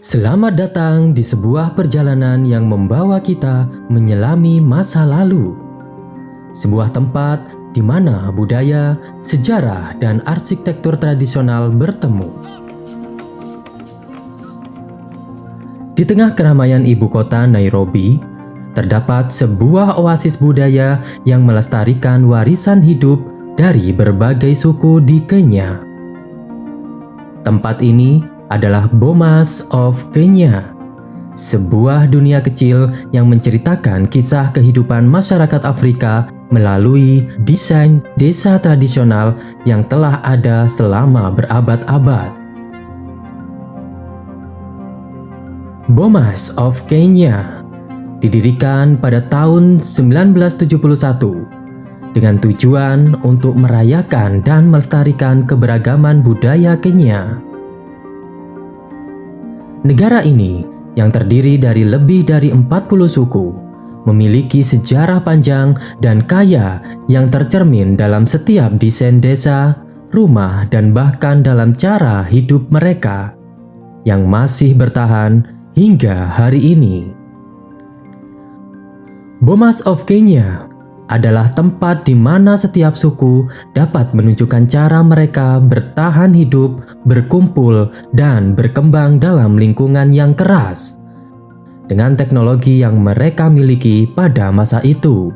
Selamat datang di sebuah perjalanan yang membawa kita menyelami masa lalu. Sebuah tempat di mana budaya, sejarah, dan arsitektur tradisional bertemu. Di tengah keramaian ibu kota Nairobi, terdapat sebuah oasis budaya yang melestarikan warisan hidup dari berbagai suku di Kenya. Tempat ini adalah Bomas of Kenya, sebuah dunia kecil yang menceritakan kisah kehidupan masyarakat Afrika melalui desain desa tradisional yang telah ada selama berabad-abad. Bomas of Kenya didirikan pada tahun 1971 dengan tujuan untuk merayakan dan melestarikan keberagaman budaya Kenya. Negara ini yang terdiri dari lebih dari 40 suku memiliki sejarah panjang dan kaya yang tercermin dalam setiap desain desa, rumah, dan bahkan dalam cara hidup mereka yang masih bertahan hingga hari ini. Bomas of Kenya adalah tempat di mana setiap suku dapat menunjukkan cara mereka bertahan hidup, berkumpul, dan berkembang dalam lingkungan yang keras dengan teknologi yang mereka miliki pada masa itu.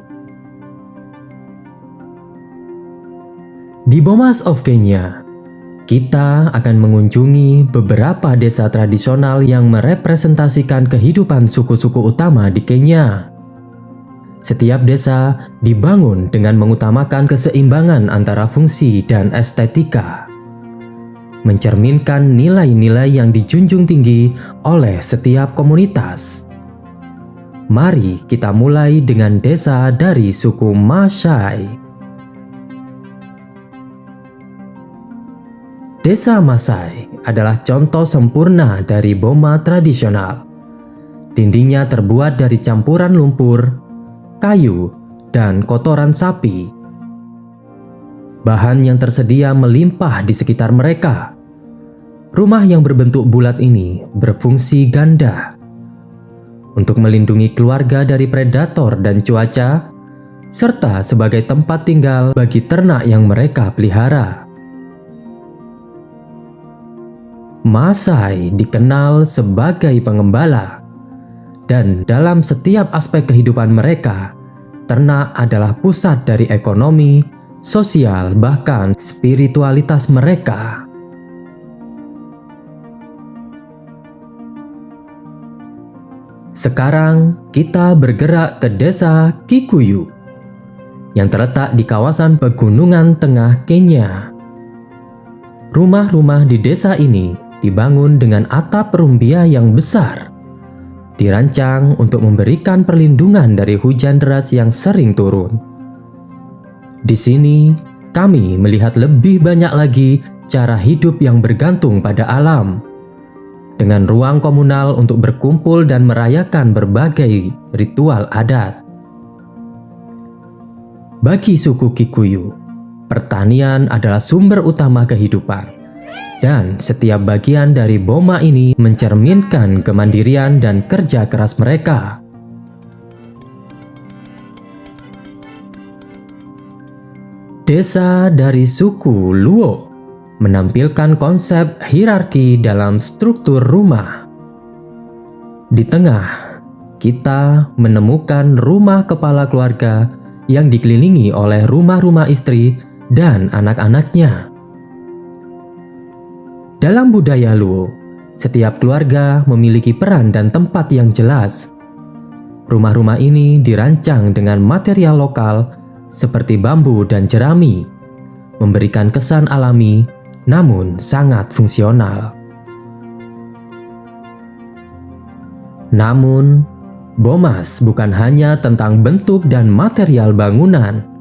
Di Bomas of Kenya, kita akan mengunjungi beberapa desa tradisional yang merepresentasikan kehidupan suku-suku utama di Kenya. Setiap desa dibangun dengan mengutamakan keseimbangan antara fungsi dan estetika, mencerminkan nilai-nilai yang dijunjung tinggi oleh setiap komunitas. Mari kita mulai dengan desa dari suku Maasai. Desa Maasai adalah contoh sempurna dari boma tradisional. Dindingnya terbuat dari campuran lumpur, kayu, dan kotoran sapi. Bahan yang tersedia melimpah di sekitar mereka. Rumah yang berbentuk bulat ini berfungsi ganda untuk melindungi keluarga dari predator dan cuaca, serta sebagai tempat tinggal bagi ternak yang mereka pelihara. Maasai dikenal sebagai pengembala, dan dalam setiap aspek kehidupan mereka, ternak adalah pusat dari ekonomi, sosial, bahkan spiritualitas mereka. Sekarang kita bergerak ke desa Kikuyu yang terletak di kawasan pegunungan tengah Kenya. Rumah-rumah di desa ini dibangun dengan atap rumbia yang besar, dirancang untuk memberikan perlindungan dari hujan deras yang sering turun. Di sini, kami melihat lebih banyak lagi cara hidup yang bergantung pada alam, dengan ruang komunal untuk berkumpul dan merayakan berbagai ritual adat. Bagi suku Kikuyu, pertanian adalah sumber utama kehidupan. Dan setiap bagian dari boma ini mencerminkan kemandirian dan kerja keras mereka. Desa dari suku Luo menampilkan konsep hierarki dalam struktur rumah. Di tengah, kita menemukan rumah kepala keluarga yang dikelilingi oleh rumah-rumah istri dan anak-anaknya. Dalam budaya Luo, setiap keluarga memiliki peran dan tempat yang jelas. Rumah-rumah ini dirancang dengan material lokal seperti bambu dan jerami, memberikan kesan alami namun sangat fungsional. Namun, Bomas bukan hanya tentang bentuk dan material bangunan.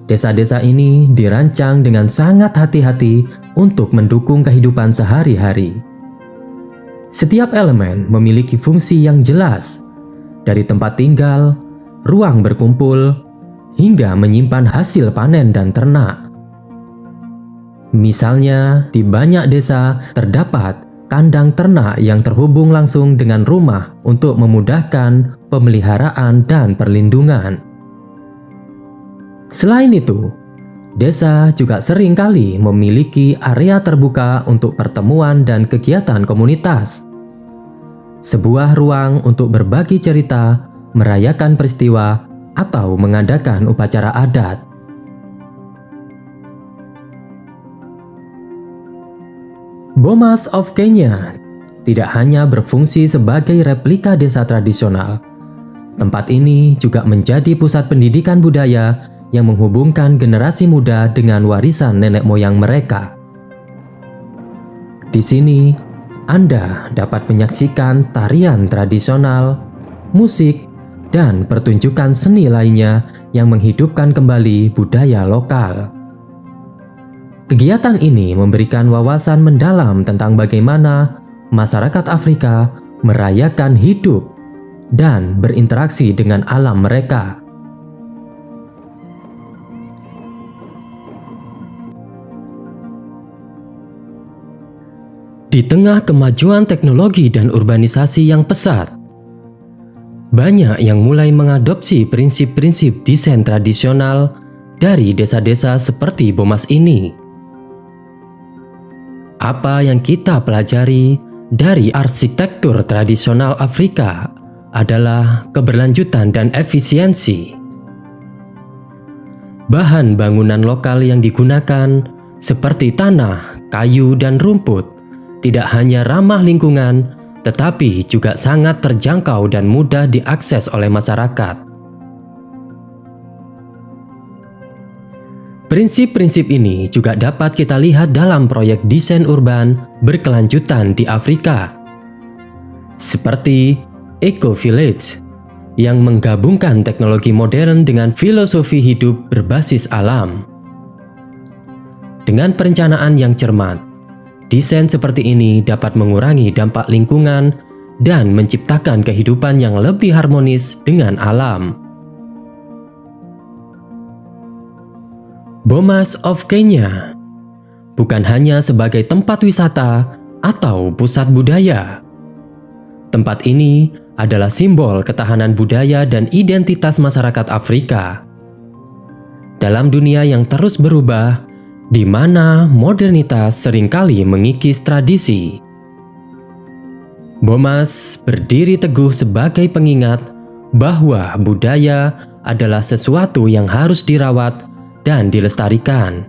Desa-desa ini dirancang dengan sangat hati-hati untuk mendukung kehidupan sehari-hari. Setiap elemen memiliki fungsi yang jelas, dari tempat tinggal, ruang berkumpul, hingga menyimpan hasil panen dan ternak. Misalnya, di banyak desa terdapat kandang ternak yang terhubung langsung dengan rumah untuk memudahkan pemeliharaan dan perlindungan. Selain itu, desa juga sering kali memiliki area terbuka untuk pertemuan dan kegiatan komunitas. Sebuah ruang untuk berbagi cerita, merayakan peristiwa, atau mengadakan upacara adat. Bomas of Kenya tidak hanya berfungsi sebagai replika desa tradisional. Tempat ini juga menjadi pusat pendidikan budaya yang menghubungkan generasi muda dengan warisan nenek moyang mereka. Di sini, Anda dapat menyaksikan tarian tradisional, musik, dan pertunjukan seni lainnya yang menghidupkan kembali budaya lokal. Kegiatan ini memberikan wawasan mendalam tentang bagaimana masyarakat Afrika merayakan hidup dan berinteraksi dengan alam mereka. Di tengah kemajuan teknologi dan urbanisasi yang pesat, banyak yang mulai mengadopsi prinsip-prinsip desain tradisional dari desa-desa seperti Bomas ini. Apa yang kita pelajari dari arsitektur tradisional Afrika adalah keberlanjutan dan efisiensi. Bahan bangunan lokal yang digunakan seperti tanah, kayu, dan rumput tidak hanya ramah lingkungan, tetapi juga sangat terjangkau dan mudah diakses oleh masyarakat. Prinsip-prinsip ini juga dapat kita lihat dalam proyek desain urban berkelanjutan di Afrika, seperti Eco Village, yang menggabungkan teknologi modern dengan filosofi hidup berbasis alam. Dengan perencanaan yang cermat, desain seperti ini dapat mengurangi dampak lingkungan dan menciptakan kehidupan yang lebih harmonis dengan alam. Bomas of Kenya bukan hanya sebagai tempat wisata atau pusat budaya. Tempat ini adalah simbol ketahanan budaya dan identitas masyarakat Afrika. Dalam dunia yang terus berubah, di mana modernitas seringkali mengikis tradisi, Bomas berdiri teguh sebagai pengingat bahwa budaya adalah sesuatu yang harus dirawat dan dilestarikan.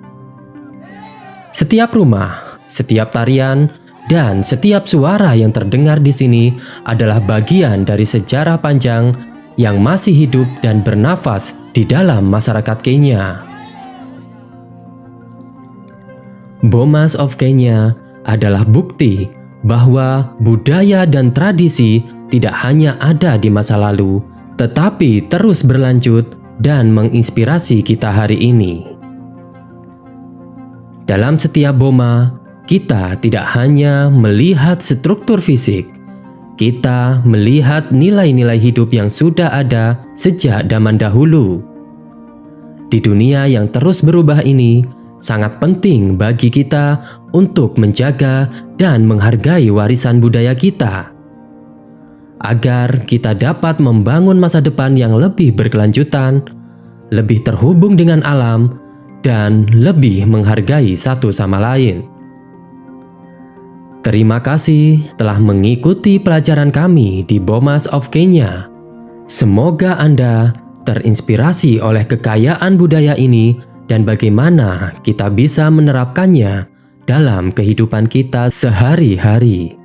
Setiap rumah, setiap tarian, dan setiap suara yang terdengar di sini adalah bagian dari sejarah panjang yang masih hidup dan bernafas di dalam masyarakat Kenya. Bomas of Kenya adalah bukti bahwa budaya dan tradisi tidak hanya ada di masa lalu, tetapi terus berlanjut dan menginspirasi kita hari ini. Dalam setiap boma, kita tidak hanya melihat struktur fisik, kita melihat nilai-nilai hidup yang sudah ada sejak zaman dahulu. Di dunia yang terus berubah ini, sangat penting bagi kita untuk menjaga dan menghargai warisan budaya kita, agar kita dapat membangun masa depan yang lebih berkelanjutan, lebih terhubung dengan alam, dan lebih menghargai satu sama lain. Terima kasih telah mengikuti pelajaran kami di Bomas of Kenya. Semoga Anda terinspirasi oleh kekayaan budaya ini dan bagaimana kita bisa menerapkannya dalam kehidupan kita sehari-hari.